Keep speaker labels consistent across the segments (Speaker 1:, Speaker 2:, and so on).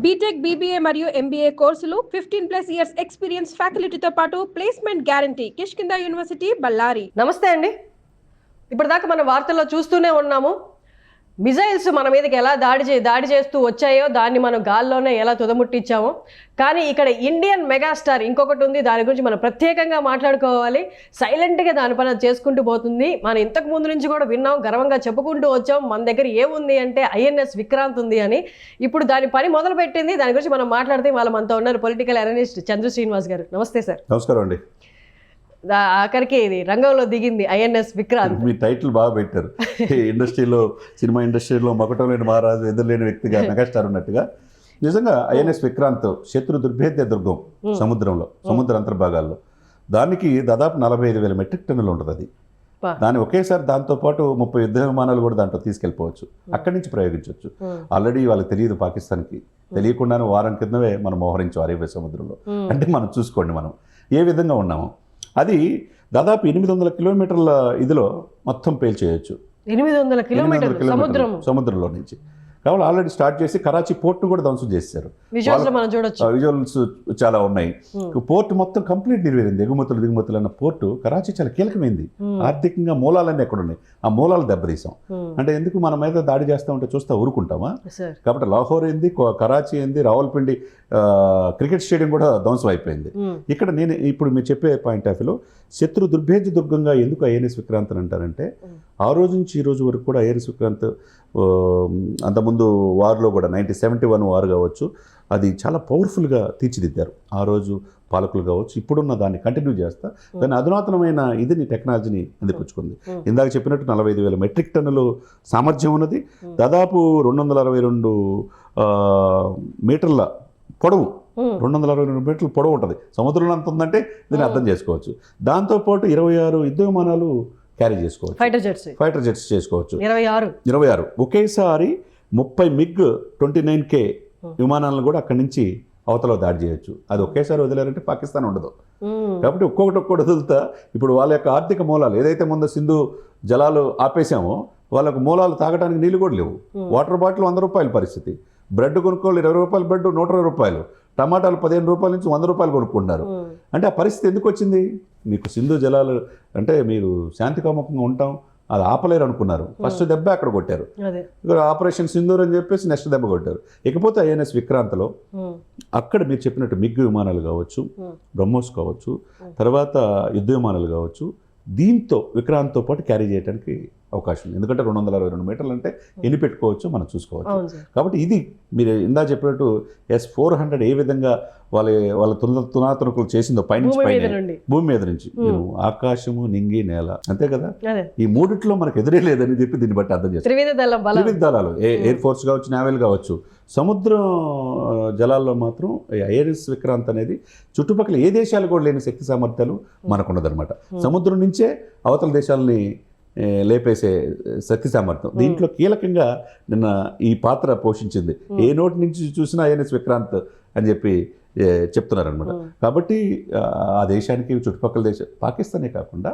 Speaker 1: BTech, BBA మరియు MBA కోర్సులు 15+ years experience ఫ్యాకల్టీతో పాటు placement guarantee. Kishkinda university, Ballari.
Speaker 2: నమస్తే అండి. ఇప్పటిదాకా మన వార్తల్లో చూస్తూనే ఉన్నాము. మిజైల్స్ మన మీదకి ఎలా దాడి చేస్తూ వచ్చాయో దాన్ని మనం గాల్లోనే ఎలా తుదముట్టించామో. కానీ ఇక్కడ ఇండియన్ మెగాస్టార్ ఇంకొకటి ఉంది, దాని గురించి మనం ప్రత్యేకంగా మాట్లాడుకోవాలి. సైలెంట్గా దాని పని చేసుకుంటూ పోతుంది. మనం ఇంతకు ముందు నుంచి కూడా విన్నాం, గర్వంగా చెప్పుకుంటూ వచ్చాం. మన దగ్గర ఏముంది అంటే ఐఎన్ఎస్ విక్రాంత్ ఉంది అని. ఇప్పుడు దాని పని మొదలు పెట్టింది. దాని గురించి మనం మాట్లాడితే వాళ్ళు మనతో ఉన్నారు పొలిటికల్ అనలిస్ట్ చంద్ర శ్రీనివాస్ గారు. నమస్తే సార్.
Speaker 3: నమస్కారం అండి.
Speaker 2: ఆఖరికి ఇది రంగంలో దిగింది ఐఎన్ఎస్ విక్రాంత్.
Speaker 3: మీ టైటిల్ బాగా పెట్టారు. ఇండస్ట్రీలో, సినిమా ఇండస్ట్రీలో మగటం లేని మహారాజు, ఎదురులేని వ్యక్తిగా మెగాస్టార్ ఉన్నట్టుగా. నిజంగా ఐఎన్ఎస్ విక్రాంత్ శత్రు దుర్భేద్య దుర్గం సముద్రంలో, సముద్ర అంతర్భాగాల్లో. దానికి దాదాపు 45,000 మెట్రిక్ టన్నులు ఉంటుంది. అది దాన్ని ఒకేసారి దాంతోపాటు 30 యుద్ధ విమానాలు కూడా దాంట్లో తీసుకెళ్ళిపోవచ్చు, అక్కడి నుంచి ప్రయోగించవచ్చు. ఆల్రెడీ వాళ్ళకి తెలియదు, పాకిస్తాన్కి తెలియకుండానే వారం కిందవే మనం మోహరించాం అరేబియా సముద్రంలో. అంటే మనం చూసుకోండి మనం ఏ విధంగా ఉన్నాము. అది దాదాపు 800 కిలోమీటర్ల ఇదిలో మొత్తం పేల్చేయచ్చు.
Speaker 2: 800 కిలోమీటర్లు
Speaker 3: సముద్రంలో నుంచి. కాబట్టి ఆల్రెడీ స్టార్ట్ చేసి కరాచీ పోర్ట్ను కూడా ధ్వంసం చేశారు. విజువల్స్ చాలా ఉన్నాయి. పోర్ట్ మొత్తం కంప్లీట్ నిర్వీరింది. ఎగుమతులు దిగుమతులు అన్న పోర్టు కరాచీ చాలా కీలకమైంది. ఆర్థికంగా మూలాలన్నీ ఎక్కడ ఉన్నాయి, ఆ మూలాలు దెబ్బతీసాం. అంటే ఎందుకు మన మీద దాడి చేస్తూ ఉంటే చూస్తా ఊరుకుంటామా? కాబట్టి లాహోర్ ఏంది, కరాచీ ఏంది, రావల్పిండి క్రికెట్ స్టేడియం కూడా ధ్వంసం అయిపోయింది. ఇక్కడ నేను ఇప్పుడు మీరు చెప్పే పాయింట్ ఆఫ్ వ్యూలో శత్రు దుర్భేద్య దుర్గంగా ఎందుకు ఐఎన్ఎస్ విక్రాంత్ అని అంటారంటే, ఆ రోజు నుంచి ఈ రోజు వరకు కూడా ఐఎన్ఎస్ విక్రాంత్ అంతకుముందు వార్లో కూడా 1971 వార్ కావచ్చు, అది చాలా పవర్ఫుల్గా తీర్చిదిద్దారు. ఆ రోజు పాలకులు కావచ్చు, ఇప్పుడున్న దాన్ని కంటిన్యూ చేస్తా దాని అధునాతనమైన ఇదిని టెక్నాలజీని అందిపుచ్చుకుంది. ఇందాక చెప్పినట్టు 45,000 మెట్రిక్ టన్నులు సామర్థ్యం ఉన్నది. దాదాపు 262 మీటర్ల పొడవు, 262 మీటర్ల పొడవు ఉంటుంది. సముద్రంలో అంత ఉందంటే దీన్ని అర్థం చేసుకోవచ్చు. దాంతోపాటు 26 యుద్ధ విమానాలు క్యారీ చేసుకోవచ్చు, ఫైటర్ జెట్స్ చేసుకోవచ్చు. 26 ఒకేసారి 30 MiG-29K విమానాలను కూడా అక్కడి నుంచి అవతల దాడి చేయొచ్చు. అది ఒకేసారి వదిలేరంటే పాకిస్తాన్ ఉండదు. కాబట్టి ఒక్కొక్కటి వదులుతా ఇప్పుడు వాళ్ళ యొక్క ఆర్థిక మూలాలు ఏదైతే ముందు సింధు జలాలు ఆపేసామో, వాళ్ళకు మూలాలు తాగడానికి నీళ్ళు కూడా లేవు. వాటర్ బాటిల్ 100 రూపాయల పరిస్థితి. బ్రెడ్ కొనుక్కోవాలి 20 రూపాయల బ్రెడ్ 120 రూపాయలు. టమాటాలు 15 రూపాయల నుంచి 100 రూపాయలు కొనుక్కుంటున్నారు. అంటే ఆ పరిస్థితి ఎందుకు వచ్చింది? మీకు సింధు జలాలు అంటే మీరు శాంతికాముఖంగా ఉంటాం, అది ఆపలేరు అనుకున్నారు. ఫస్ట్ దెబ్బ అక్కడ కొట్టారు. ఆపరేషన్ సింధూర్ అని చెప్పేసి నెక్స్ట్ దెబ్బ కొట్టారు. ఇకపోతే ఐఎన్ఎస్ విక్రాంత్లో అక్కడ మీరు చెప్పినట్టు మిగ్ విమానాలు కావచ్చు, బ్రహ్మోస్ కావచ్చు, తర్వాత యుద్ధ విమానాలు కావచ్చు, దీంతో విక్రాంత్తో పాటు క్యారీ చేయడానికి అవకాశం ఉంది. ఎందుకంటే 262 మీటర్లు అంటే ఎన్ని పెట్టుకోవచ్చు మనం చూసుకోవచ్చు. కాబట్టి ఇది మీరు ఇందా చెప్పినట్టు S-400 ఏ విధంగా వాళ్ళ తునాతునకులు చేసిందో పైనుంచి భూమి మీద నుంచి ఆకాశము, నింగి, నేల, అంతే కదా. ఈ మూడిట్లో మనకు ఎదురే లేదని చెప్పి దీన్ని బట్టి అర్థం చేస్తాం. త్రివిధ దళాలు, ఎయిర్ ఫోర్స్ కావచ్చు, నేవల్ కావచ్చు. సముద్రం జలాల్లో మాత్రం ఐఎన్ఎస్ విక్రాంత్ అనేది చుట్టుపక్కల ఏ దేశాలు కూడా లేని శక్తి సామర్థ్యాలు మనకున్నదనమాట. సముద్రం నుంచే అవతల దేశాలని లేపేసే శక్తి సామర్థ్యం దీంట్లో కీలకంగా నిన్న ఈ పాత్ర పోషించింది. ఏ నోటి నుంచి చూసినా ఐఎన్ఎస్ విక్రాంత్ అని చెప్పి చెప్తున్నారనమాట. కాబట్టి ఆ దేశానికి చుట్టుపక్కల పాకిస్తానే కాకుండా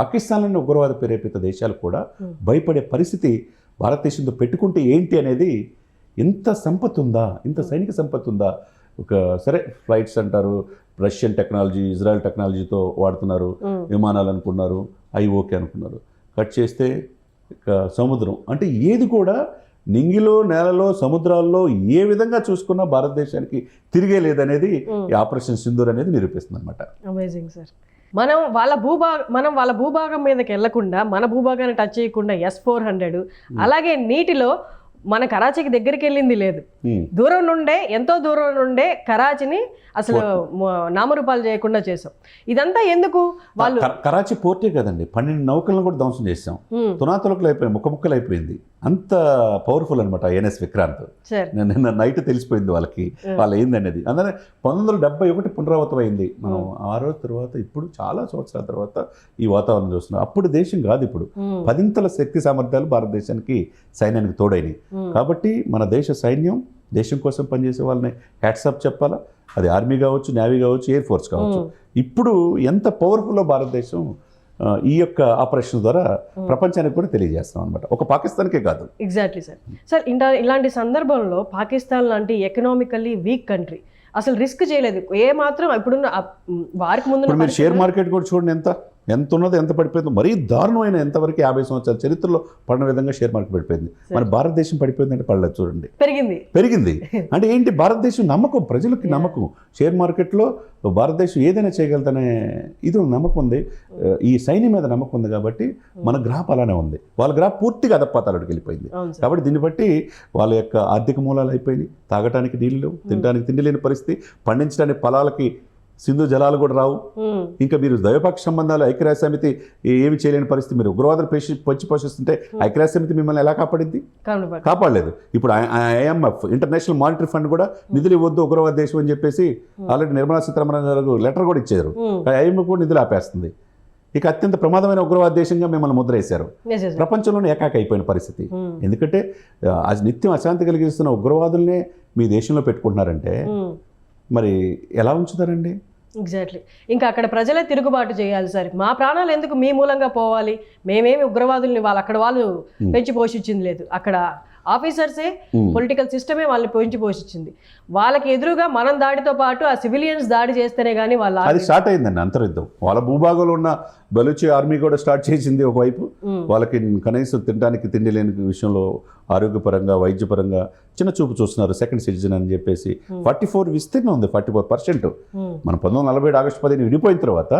Speaker 3: పాకిస్తాన్లోని ఉగ్రవాద ప్రేరేపిత దేశాలు కూడా భయపడే పరిస్థితి భారతదేశంతో పెట్టుకుంటే ఏంటి అనేది, ఇంత సంపత్తి ఉందా, ఇంత సైనిక సంపత్తి ఉందా. ఒక సరే ఫ్లైట్స్ అంటారు, రష్యన్ టెక్నాలజీ, ఇజ్రాయెల్ టెక్నాలజీతో వాడుతున్నారు, విమానాలు అనుకున్నారు, అవి ఓకే అనుకున్నారు. కట్ చేస్తే సముద్రం అంటే ఏది కూడా నింగిలో, నేలలో, సముద్రాల్లో ఏ విధంగా చూసుకున్నా భారతదేశానికి తిరిగే లేదనేది ఈ ఆపరేషన్ సింధూర్ అనేది నిరూపిస్తుంది అనమాట.
Speaker 2: Amazing sir. మనం వాళ్ళ భూభాగం మీదకి వెళ్లకుండా, మన భూభాగాన్ని టచ్ చేయకుండా S-400 అలాగే నీటిలో మన కరాచీకి దగ్గరికి వెళ్ళింది లేదు. దూరం నుండే, ఎంతో దూరం నుండే కరాచీని అసలు నామరూపాలు చేయకుండా చేసాం. ఇదంతా ఎందుకు? వాళ్ళు
Speaker 3: కరాచీ పోర్టే కదండి, 12 నౌకలను కూడా ధ్వంసం చేసాం. తునాతులకులు అయిపోయింది, ముక్కలు అయిపోయింది. అంత పవర్ఫుల్ అనమాట ఐఎన్ఎస్ విక్రాంత్. నిన్న నైట్ తెలిసిపోయింది వాళ్ళకి వాళ్ళు ఏందనేది. అందుకనే 1971 పునరావృతం అయింది. మనం ఆ రోజు తర్వాత ఇప్పుడు చాలా సంవత్సరాల తర్వాత ఈ వాతావరణం చూస్తున్నాం. అప్పుడు దేశం కాదు, ఇప్పుడు 10 శక్తి సామర్థ్యాలు భారతదేశానికి సైన్యానికి తోడైనవి. కాబట్టి మన దేశ సైన్యం, దేశం కోసం పనిచేసే వాళ్ళని హ్యాట్సాప్ చెప్పాలా. అది ఆర్మీ కావచ్చు, నేవీ కావచ్చు, ఎయిర్ ఫోర్స్ కావచ్చు. ఇప్పుడు ఎంత పవర్ఫుల్లో భారతదేశం ఈ యొక్క ఆపరేషన్ ద్వారా ప్రపంచానికి కూడా తెలియజేస్తాం అనమాట, ఒక పాకిస్తాన్కే కాదు.
Speaker 2: Exactly sir. సార్ ఇలాంటి సందర్భంలో పాకిస్తాన్ లాంటి ఎకనామికల్లీ వీక్ కంట్రీ అసలు రిస్క్ చేయలేదు ఏ మాత్రం. ఇప్పుడున్న వారికి ముందు
Speaker 3: మీరు షేర్ మార్కెట్ కూడా చూడండి, ఎంత ఉన్నదో ఎంత పడిపోయిందో, మరీ దారుణమైన, ఎంతవరకు 50 సంవత్సరాల చరిత్రలో పడిన విధంగా షేర్ మార్కెట్ పడిపోయింది. మన భారతదేశం పడిపోయిందంటే పడలేదు చూడండి, పెరిగింది. అంటే ఏంటి, భారతదేశం నమ్మకం, ప్రజలకి నమ్మకం, షేర్ మార్కెట్లో భారతదేశం ఏదైనా చేయగలుగుతానే ఇది నమ్మకం ఉంది, ఈ సైన్యం మీద నమ్మకం ఉంది. కాబట్టి మన గ్రాఫ్ అలానే ఉంది, వాళ్ళ గ్రాఫ్ పూర్తిగా అధపాతాలకు వెళ్ళిపోయింది. కాబట్టి దీన్ని బట్టి వాళ్ళ యొక్క ఆర్థిక మూలాలు అయిపోయినాయి, తాగటానికి నీళ్ళు లేవు, తినడానికి తిండి లేని పరిస్థితి, పండించడానికి పొలాలకి సింధు జలాలు కూడా రావు. ఇంకా మీరు ద్వైపాక్షిక సంబంధాలు ఐక్యరాజ్య సమితి ఏమి చేయలేని పరిస్థితి, మీరు ఉగ్రవాదులు పెంచి పోషిస్తుంటే ఐక్యరాజ్య సమితి మిమ్మల్ని ఎలా కాపాడింది? కాపాడలేదు. ఇప్పుడు IMF ఇంటర్నేషనల్ మానిటరీ ఫండ్ కూడా నిధులు ఇవ్వద్దు ఉగ్రవాద దేశం అని చెప్పేసి ఆల్రెడీ నిర్మలా సీతారామన్ గారు లెటర్ కూడా ఇచ్చారు. IMF కూడా నిధులు ఆపేస్తుంది. ఇక అత్యంత ప్రమాదమైన ఉగ్రవాద దేశంగా మిమ్మల్ని ముద్ర వేశారు. ప్రపంచంలోనే ఏకాక అయిపోయిన పరిస్థితి. ఎందుకంటే నిత్యం అశాంతి కలిగిస్తున్న ఉగ్రవాదుల్నే మీ దేశంలో పెట్టుకుంటున్నారంటే మరి ఎలా ఉంచుతారండి?
Speaker 2: ఎగ్జాక్ట్లీ. ఇంకా అక్కడ ప్రజలే తిరుగుబాటు చేయాలి సార్, మా ప్రాణాలు ఎందుకు మీ మూలంగా పోవాలి, మేమేమి ఉగ్రవాదుల్ని వాళ్ళు పెంచి పోషించింది లేదు, అక్కడ ఆఫీసర్సే పొలిటికల్ సిస్టమే వాళ్ళని పెంచి పోషించింది. వాళ్ళకి ఎదురుగా మనం దాడితో పాటు ఆ సివిలియన్స్ దాడి చేస్తేనే కానీ వాళ్ళ
Speaker 3: అది స్టార్ట్ అయిందండి అంతర్యుద్ధం. వాళ్ళ భూభాగంలో ఉన్న బలూచి ఆర్మీ కూడా స్టార్ట్ చేసింది ఒకవైపు. వాళ్ళకి కనీసం తినడానికి తిండి లేని విషయంలో ఆరోగ్యపరంగా వైద్యపరంగా చిన్న చూపు చూస్తున్నారు, సెకండ్ సిటిజన్ అని చెప్పేసి. 44 విస్తీర్ణం ఉంది, 44%. మనం 1947 ఆగస్టు 15 విడిపోయిన తర్వాత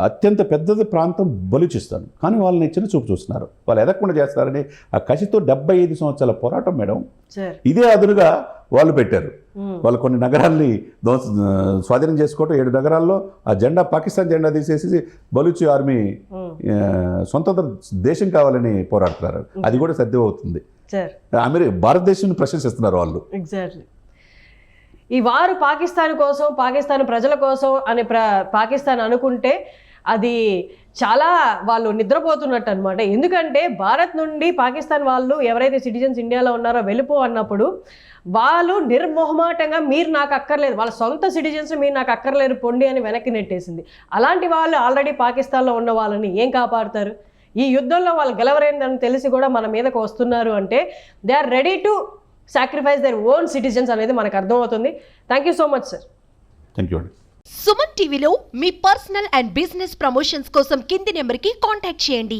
Speaker 3: అత్యంత పెద్దది ప్రాంతం బలూచిస్తాను, కానీ వాళ్ళని చిన్న చూపు చూస్తున్నారు, వాళ్ళు ఎదగకుండా చేస్తారని ఆ కసితో 75 సంవత్సరాల పోరాటం మేడం. ఇదే అదునుగా వాళ్ళు పెట్టారు. వాళ్ళు కొన్ని నగరాల్ని స్వాధీనం చేసుకోవటం, 7 నగరాల్లో ఆ జెండా పాకిస్తాన్ జెండా తీసేసి బలూచి ఆర్మీ స్వంతంత్ర దేశం కావాలని పోరాడుతున్నారు. అది కూడా సత్యం అవుతుంది. భారతదేశం ప్రశంసిస్తున్నారు వాళ్ళు.
Speaker 2: ఎగ్జాక్ట్లీ. ఈ వారు పాకిస్తాన్ కోసం, పాకిస్తాన్ ప్రజల కోసం అని పాకిస్తాన్ అనుకుంటే అది చాలా వాళ్ళు నిద్రపోతున్నట్టు అనమాట. ఎందుకంటే భారత్ నుండి పాకిస్తాన్ వాళ్ళు ఎవరైతే సిటిజన్స్ ఇండియాలో ఉన్నారో వెళ్ళిపో అన్నప్పుడు వాళ్ళు నిర్మోహమాటంగా మీరు నాకు అక్కర్లేదు, వాళ్ళ సొంత సిటిజన్స్ మీరు నాకు అక్కర్లేరు పొండి అని వెనక్కి నెట్టేసింది. అలాంటి వాళ్ళు ఆల్రెడీ పాకిస్తాన్లో ఉన్న వాళ్ళని ఏం కాపాడుతారు? ఈ యుద్ధంలో వాళ్ళు గెలవరేందని తెలిసి కూడా మన మీదకు వస్తున్నారు అంటే they are ready to sacrifice their own citizens అనేది మనకు అర్థమవుతుంది. Thank you so much sir.
Speaker 3: Thank you అండి.
Speaker 4: సుమన్ టీవీలో మీ పర్సనల్ అండ్ బిజినెస్ ప్రమోషన్స్ కోసం కింది నెంబర్కి కాంటాక్ట్ చేయండి.